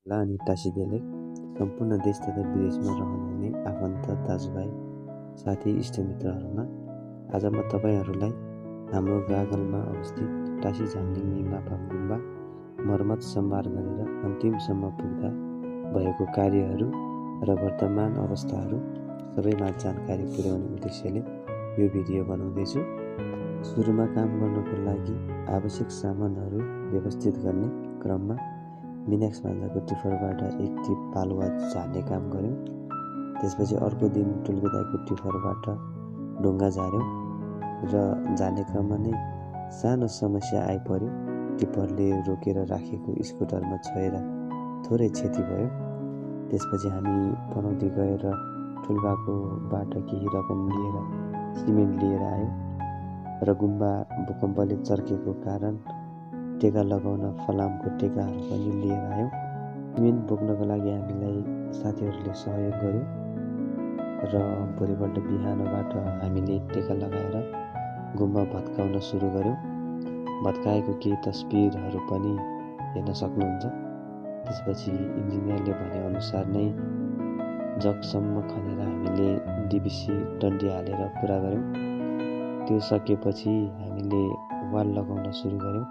ला अनि टाँसिदिएले सम्पूर्ण देश तथा विदेशमा रहनुहुने आफन्त दाजुभाइ साथी इष्टमित्रहरूमा आज म तपाईहरूलाई हाम्रो गागलमा अवस्थित टाँसी झामलिङ मिङमाफाङ गुम्बा मर्मत सम्भार गरेर अन्तिमसम्म पुग्दा भएको कार्यहरू र वर्तमान अवस्थाहरू सबैमा जानकारी पुर्याउने उद्देश्यले यो भिडियो बनाउँदैछु। सुरुमा काम गर्नको लागि आवश्यक सामानहरू व्यवस्थित गर्ने क्रममा मिनाक्स भान्जाको टिफरबाट एक टिप पालुवा झार्ने काम गऱ्यौँ। त्यसपछि अर्को दिन टुल्केदाईको टिफरबाट ढुङ्गा झार्यौँ र झार्ने क्रममा नै सानो समस्या आइपर्यो। टिफरले रोकेर राखेको स्कुटरमा छोएर थोरै क्षति भयो। त्यसपछि हामी पनौती गएर ठुल्बाकोबाट केही रकम लिएर सिमेन्ट लिएर आयौँ र गुम्बा भूकम्पले चर्केको कारण टेका लगाउन फलामको टेकाहरू पनि लिएर आयौँ। सिमेन्ट बोक्नको लागि हामीलाई साथीहरूले सहयोग गर्यो र भोलिपल्ट बिहानबाट हामीले टेका लगाएर गुम्बा भत्काउन सुरु गर्यौँ। भत्काएको केही तस्बिरहरू पनि हेर्न सक्नुहुन्छ। त्यसपछि इन्जिनियरले भनेअनुसार नै जगसम्म खनेर हामीले डिबिसी डन्डी हालेर पुरा गऱ्यौँ। त्यो सकेपछि हामीले वाल लगाउन सुरु गऱ्यौँ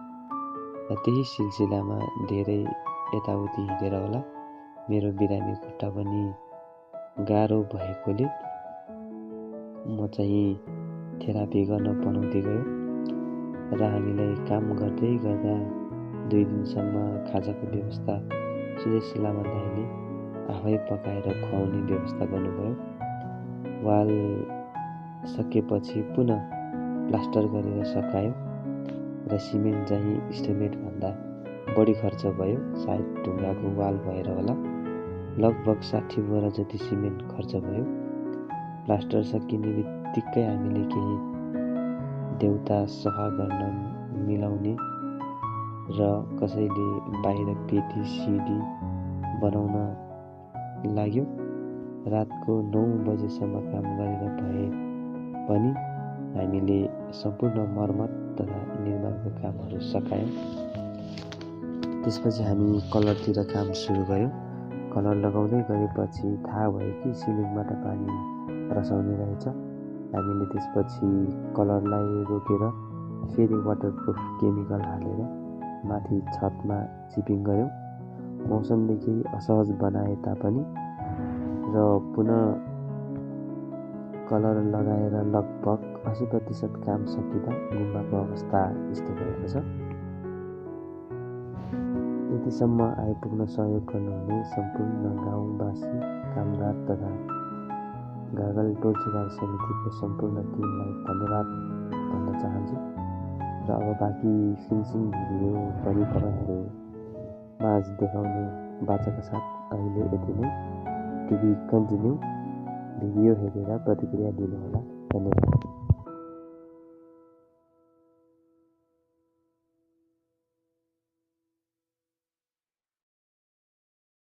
र त्यही सिलसिलामा धेरै यताउति हिँडेर होला मेरो बिरामी खुट्टा पनि गाह्रो भएकोले म चाहिँ थेरापी गर्न पनौती गयो र हामीलाई काम गर्दै गर्दा 2 दिनसम्म खाजाको व्यवस्था सुदेश लामा दाइले आफै पकाएर खुवाउने व्यवस्था गर्नुभयो। वाल सकेपछि पुनः प्लास्टर गरेर सकायो र सिमेन्ट चाहिँ इस्टिमेट भन्दा बढी खर्च भयो। सायद ढुङ्गाको वाल भएर होला लगभग 60 बोरा जति सिमेन्ट खर्च भयो। प्लास्टर सकिने बित्तिकै हामीले केही देउता सफा गर्न मिलाउने र कसैले बाहिर पेटी सिडी बनाउन लाग्यो। रातको 9 बजेसम्म काम गरेर भए पनि हामीले सम्पूर्ण मर्मत तथा निर्माणको कामहरू सकायौँ। त्यसपछि हामी कलरतिर काम सुरु गऱ्यौँ। कलर लगाउँदै गएपछि थाहा भयो कि सिलिङबाट पानी रसाउने रहेछ। हामीले त्यसपछि कलरलाई रोकेर फेरि वाटरप्रुफ केमिकल हालेर माथि छतमा चिपिङ गऱ्यौँ। मौसमले असहज बनाए तापनि र पुनः कलर लगाएर लगभग 80% काम सकिँदा गुम्बाको अवस्था यस्तो भएको छ। यतिसम्म आइपुग्न सहयोग गर्नुहुने सम्पूर्ण गाउँवासी कामदार तथा गागल टोल सुधार समितिको सम्पूर्ण टिमलाई धन्यवाद भन्न चाहन्छु र अब बाँकी फिनिसिङ भिडियो पनि तपाईँहरू माझ देखाउने बाचाका साथ अहिले यति नै। टु बी कन्टिन्यू भिडियो हेरेर प्रतिक्रिया दिनुहोला। धन्यवाद।